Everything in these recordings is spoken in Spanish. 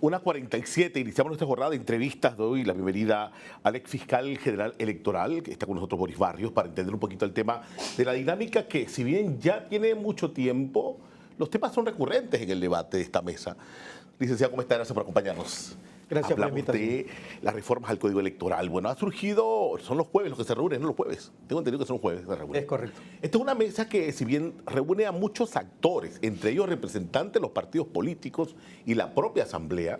Una 47, iniciamos nuestra jornada de entrevistas. Doy la bienvenida al ex fiscal general electoral, que está con nosotros, Boris Barrios, para entender un poquito el tema de la dinámica que, si bien ya tiene mucho tiempo, los temas son recurrentes en el debate de esta mesa. Licenciado, ¿cómo está? Gracias por acompañarnos. Gracias por la invitación. De las reformas al Código Electoral. Bueno, ha surgido, son los jueves los que se reúnen, no los jueves. Tengo entendido que son los jueves que se reúnen. Es correcto. Esta es una mesa que, si bien reúne a muchos actores, entre ellos representantes de los partidos políticos y la propia Asamblea,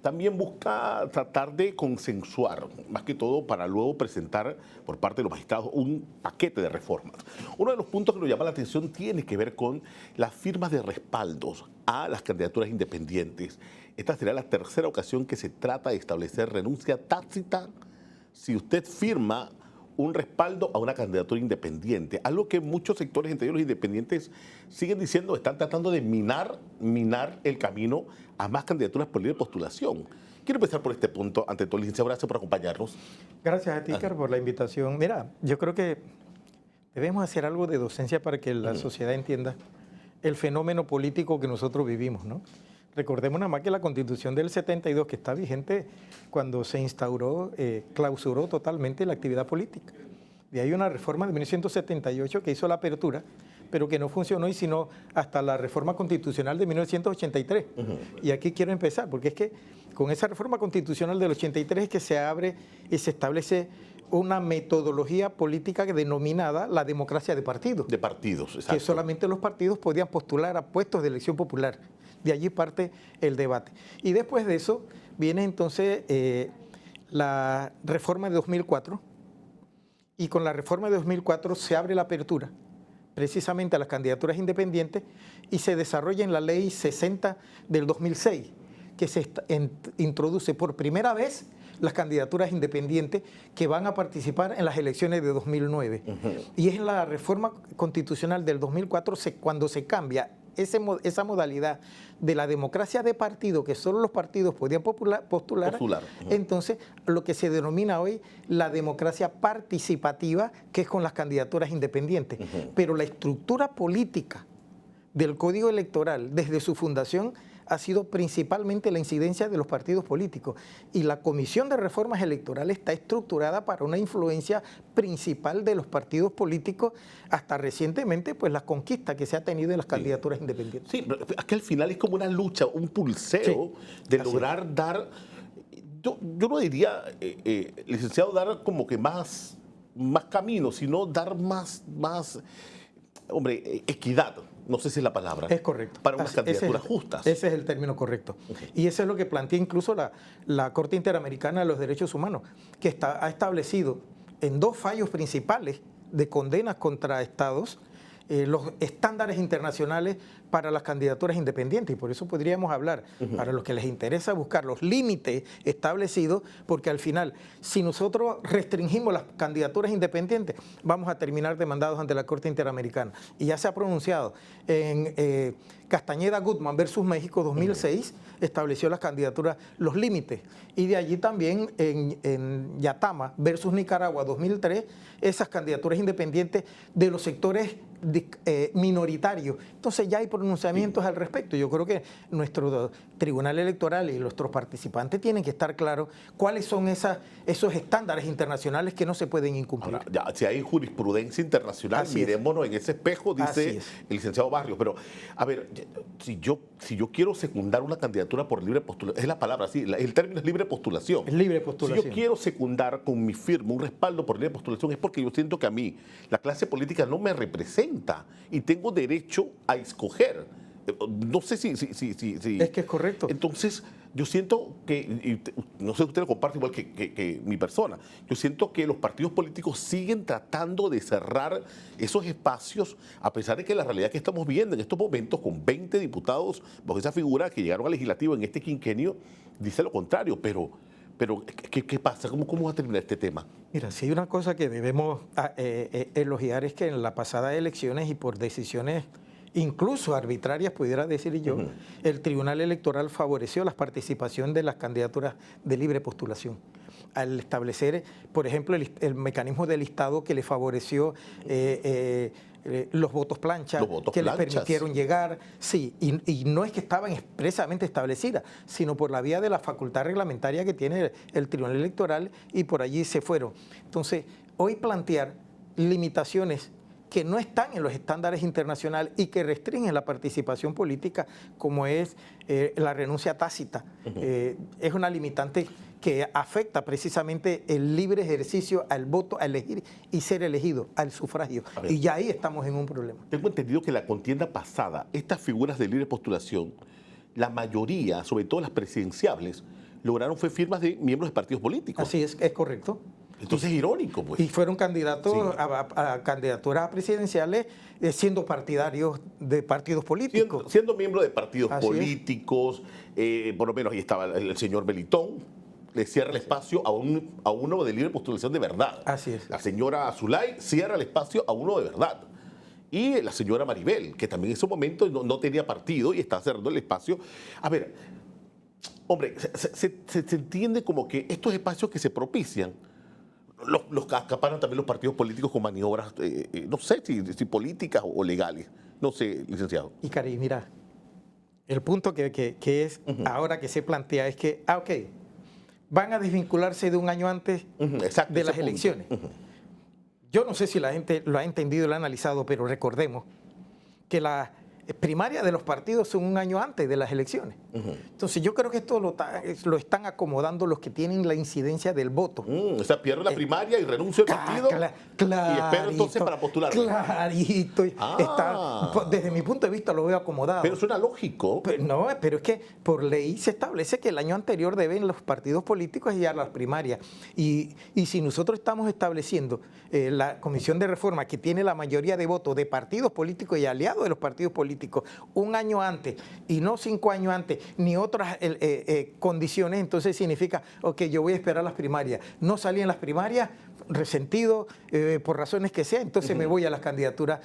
también busca tratar de consensuar, más que todo para luego presentar por parte de los magistrados un paquete de reformas. Uno de los puntos que nos llama la atención tiene que ver con las firmas de respaldos a las candidaturas independientes. Esta será la tercera ocasión que se trata de establecer renuncia tácita si usted firma un respaldo a una candidatura independiente. Algo que muchos sectores, entre ellos los independientes, siguen diciendo, están tratando de minar el camino a más candidaturas por libre postulación. Quiero empezar por este punto. Ante todo, licenciado, gracias por acompañarnos. Gracias a ti, Car, por la invitación. Mira, yo creo que debemos hacer algo de docencia para que la sociedad entienda el fenómeno político que nosotros vivimos, ¿no? Recordemos nada más que la Constitución del 72, que está vigente cuando se instauró, clausuró totalmente la actividad política. De ahí una reforma de 1978 que hizo la apertura, pero que no funcionó y sino hasta la reforma constitucional de 1983. Y aquí quiero empezar, porque es que con esa reforma constitucional del 83 es que se abre y se establece una metodología política denominada la democracia de partidos. De partidos, exacto. Que solamente los partidos podían postular a puestos de elección popular. De allí parte el debate. Y después de eso viene entonces la reforma de 2004. Y con la reforma de 2004 se abre la apertura precisamente a las candidaturas independientes y se desarrolla en la ley 60 del 2006, que se introduce por primera vez las candidaturas independientes que van a participar en las elecciones de 2009. Y es en la reforma constitucional del 2004 cuando se cambia esa modalidad de la democracia de partido, que solo los partidos podían postular. Entonces, lo que se denomina hoy la democracia participativa, que es con las candidaturas independientes. Pero la estructura política del Código Electoral, desde su fundación, ha sido principalmente la incidencia de los partidos políticos. Y la Comisión de Reformas Electorales está estructurada para una influencia principal de los partidos políticos, hasta recientemente, pues la conquista que se ha tenido en las candidaturas independientes. Sí, pero es que al final es como una lucha, un pulseo de lograr dar, yo no diría, licenciado, dar como que más camino, sino dar más equidad. No sé si es la palabra. Es correcto. Para unas candidaturas justas. Ese es el término correcto. Y eso es lo que plantea incluso la Corte Interamericana de los Derechos Humanos, que ha establecido en dos fallos principales de condenas contra estados los estándares internacionales para las candidaturas independientes. Y por eso podríamos hablar, para los que les interesa buscar los límites establecidos, porque al final, si nosotros restringimos las candidaturas independientes, vamos a terminar demandados ante la Corte Interamericana. Y ya se ha pronunciado en Castañeda Gutman versus México 2006, estableció las candidaturas, los límites. Y de allí también en Yatama versus Nicaragua 2003, esas candidaturas independientes de los sectores minoritarios. Entonces ya hay pronunciamientos al respecto. Yo creo que nuestro Tribunal Electoral y nuestros participantes tienen que estar claros cuáles son esos estándares internacionales que no se pueden incumplir. Ahora, ya, si hay jurisprudencia internacional, mirémonos en ese espejo, dice el licenciado Barrios. Pero, a ver, si yo quiero secundar una candidatura por libre postulación, es la palabra, sí, el término es libre postulación. Es libre postulación. Si yo quiero secundar con mi firma un respaldo por libre postulación, es porque yo siento que a mí la clase política no me representa y tengo derecho a escoger. No sé si... Es que es correcto. Entonces, yo siento que, y no sé si usted lo comparte igual que mi persona, yo siento que los partidos políticos siguen tratando de cerrar esos espacios, a pesar de que la realidad que estamos viendo en estos momentos, con 20 diputados bajo esa figura que llegaron al legislativo en este quinquenio, dice lo contrario, pero ¿qué pasa? ¿Cómo va a terminar este tema? Mira, si hay una cosa que debemos elogiar es que en las pasadas elecciones y por decisiones incluso arbitrarias, pudiera decir yo, el Tribunal Electoral favoreció la participación de las candidaturas de libre postulación. Al establecer, por ejemplo, el mecanismo del listado que le favoreció los votos plancha, que les permitieron llegar, sí, y no es que estaban expresamente establecidas, sino por la vía de la facultad reglamentaria que tiene el Tribunal Electoral y por allí se fueron. Entonces, hoy plantear limitaciones que no están en los estándares internacionales y que restringen la participación política, como es la renuncia tácita, es una limitante que afecta precisamente el libre ejercicio al voto, a elegir y ser elegido, al sufragio. Y ya ahí estamos en un problema. Tengo entendido que la contienda pasada, estas figuras de libre postulación, la mayoría, sobre todo las presidenciables, lograron fue firmas de miembros de partidos políticos. Así es correcto. Entonces es irónico, pues. Y fueron candidatos a candidaturas presidenciales siendo partidarios de partidos políticos. Siendo miembros de partidos políticos, por lo menos ahí estaba el señor Melitón, le cierra el espacio a uno de libre postulación de verdad. Así es. La señora Zulay cierra el espacio a uno de verdad. Y la señora Maribel, que también en ese momento no tenía partido y está cerrando el espacio. A ver, hombre, se entiende como que estos espacios que se propician, los acaparan también los partidos políticos con maniobras, no sé si políticas o legales. No sé, licenciado. Y Cari, mira, el punto que es ahora que se plantea es que, ok, van a desvincularse de un año antes de las elecciones. Yo no sé si la gente lo ha entendido y lo ha analizado, pero recordemos que las primarias de los partidos son un año antes de las elecciones. Entonces yo creo que esto lo están acomodando los que tienen la incidencia del voto. O sea, pierdo la primaria y renuncio al partido y espero entonces para postular. Clarito. Desde mi punto de vista lo veo acomodado. Pero suena lógico. Pero es que por ley se establece que el año anterior deben los partidos políticos ir a las primarias. Y si nosotros estamos estableciendo la Comisión de Reforma, que tiene la mayoría de votos de partidos políticos y aliados de los partidos políticos, un año antes y no 5 años antes, ni otras condiciones, entonces significa, ok, yo voy a esperar las primarias. No salí en las primarias, resentido por razones que sea, entonces me voy a las candidaturas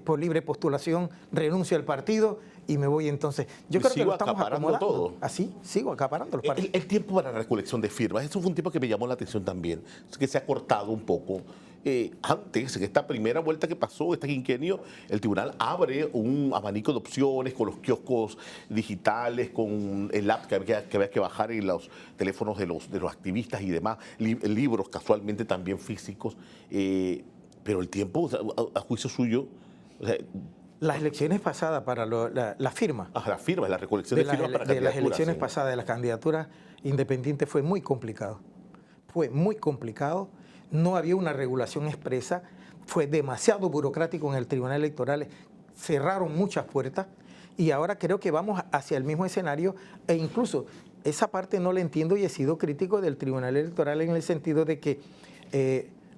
por libre postulación, renuncio al partido y me voy entonces. Yo creo que lo estamos acomodando. Todo. Así, sigo acaparando los partidos. El tiempo para la recolección de firmas, eso fue un tiempo que me llamó la atención también, que se ha cortado un poco. Antes, en esta primera vuelta que pasó, este quinquenio, el tribunal abre un abanico de opciones con los kioscos digitales, con el app que había que bajar en los teléfonos de los activistas y demás, libros casualmente también físicos, pero el tiempo, o sea, a juicio suyo... O sea, las elecciones pasadas para la firma. La firma, la recolección de firmas para candidaturas. De las elecciones pasadas de las candidaturas independientes fue muy complicado. Fue muy complicado. No había una regulación expresa, fue demasiado burocrático en el Tribunal Electoral, cerraron muchas puertas y ahora creo que vamos hacia el mismo escenario e incluso esa parte no la entiendo y he sido crítico del Tribunal Electoral en el sentido de que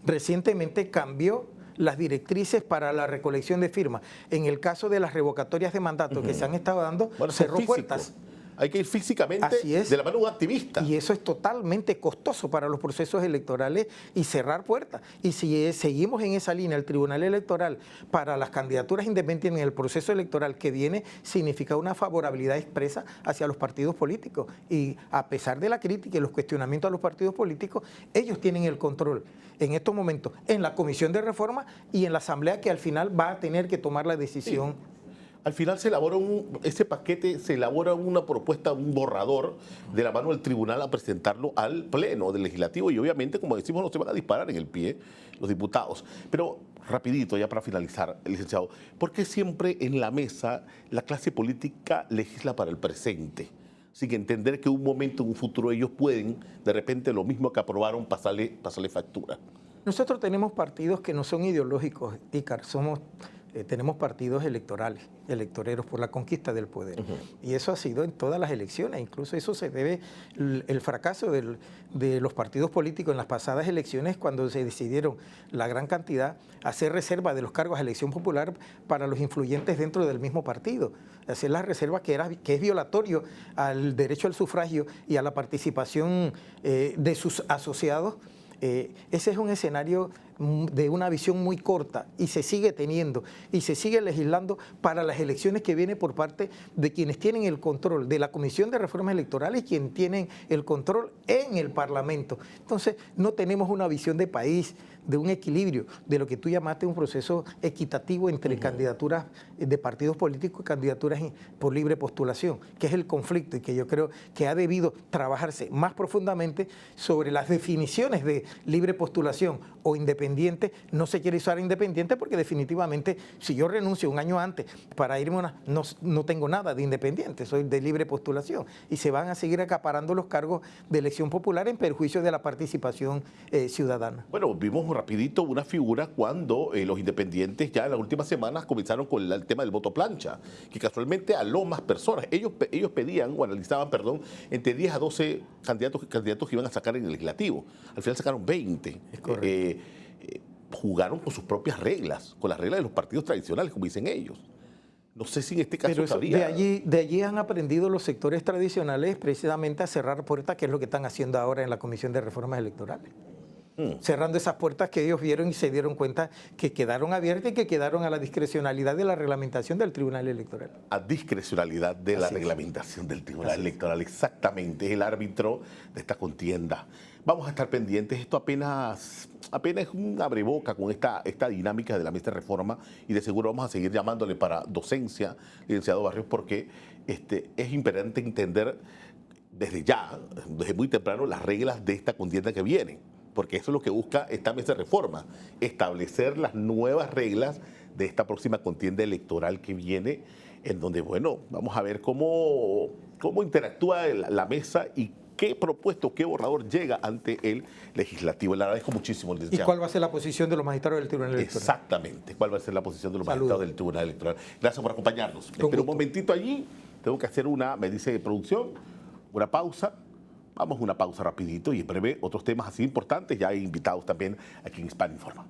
recientemente cambió las directrices para la recolección de firmas. En el caso de las revocatorias de mandato que se han estado dando, cerró puertas. Hay que ir físicamente de la mano de un activista. Y eso es totalmente costoso para los procesos electorales y cerrar puertas. Y si seguimos en esa línea, el Tribunal Electoral para las candidaturas independientes en el proceso electoral que viene significa una favorabilidad expresa hacia los partidos políticos. Y a pesar de la crítica y los cuestionamientos a los partidos políticos, ellos tienen el control en estos momentos en la Comisión de Reforma y en la Asamblea que al final va a tener que tomar la decisión. Sí. Al final ese paquete se elabora una propuesta, un borrador de la mano del tribunal a presentarlo al pleno del legislativo y obviamente, como decimos, no se van a disparar en el pie los diputados. Pero rapidito, ya para finalizar, licenciado, ¿por qué siempre en la mesa la clase política legisla para el presente? Sin entender que en un momento, en un futuro, ellos pueden, de repente, lo mismo que aprobaron, pasarle factura. Nosotros tenemos partidos que no son ideológicos, Ícar, tenemos partidos electorales, electoreros por la conquista del poder. Y eso ha sido en todas las elecciones. Incluso eso se debe, el fracaso de los partidos políticos en las pasadas elecciones cuando se decidieron la gran cantidad hacer reserva de los cargos a elección popular para los influyentes dentro del mismo partido. Hacer la reserva que es violatorio al derecho al sufragio y a la participación de sus asociados. Ese es un escenario de una visión muy corta y se sigue teniendo y se sigue legislando para las elecciones que vienen por parte de quienes tienen el control de la Comisión de Reformas Electorales y quienes tienen el control en el Parlamento. Entonces, no tenemos una visión de país, de un equilibrio, de lo que tú llamaste un proceso equitativo entre candidaturas de partidos políticos y candidaturas por libre postulación, que es el conflicto y que yo creo que ha debido trabajarse más profundamente sobre las definiciones de libre postulación o independiente. No se quiere usar independiente porque definitivamente si yo renuncio un año antes para irme no tengo nada de independiente, soy de libre postulación y se van a seguir acaparando los cargos de elección popular en perjuicio de la participación ciudadana. Bueno, vimos rapidito una figura cuando los independientes ya en las últimas semanas comenzaron con el tema del voto plancha, que casualmente aló más personas. Ellos pedían o analizaban, perdón, entre 10 a 12 candidatos que iban a sacar en el legislativo. Al final sacaron 20. Es correcto. Jugaron con sus propias reglas, con las reglas de los partidos tradicionales, como dicen ellos. No sé si en este caso Pero sabía. de allí han aprendido los sectores tradicionales precisamente a cerrar puertas, que es lo que están haciendo ahora en la Comisión de Reformas Electorales. Cerrando esas puertas que ellos vieron y se dieron cuenta que quedaron abiertas y que quedaron a la discrecionalidad de la reglamentación del Tribunal Electoral. A discrecionalidad de la reglamentación del Tribunal Electoral, exactamente, es el árbitro de esta contienda. Vamos a estar pendientes, esto apenas es un abreboca con esta dinámica de la mesa de reforma y de seguro vamos a seguir llamándole para docencia, licenciado Barrios, porque es importante entender desde ya, desde muy temprano, las reglas de esta contienda que viene. Porque eso es lo que busca esta mesa de reforma, establecer las nuevas reglas de esta próxima contienda electoral que viene, en donde, bueno, vamos a ver cómo interactúa la mesa y qué propuesto, qué borrador llega ante el legislativo. Le agradezco muchísimo, licenciado. ¿Y cuál va a ser la posición de los magistrados del Tribunal Electoral? Exactamente, cuál va a ser la posición de los magistrados del Tribunal Electoral. Gracias por acompañarnos. Espera un momentito allí, tengo que hacer me dice de producción, una pausa. Vamos a una pausa rapidito y en breve otros temas así importantes. Ya hay invitados también aquí en Hispano Informa.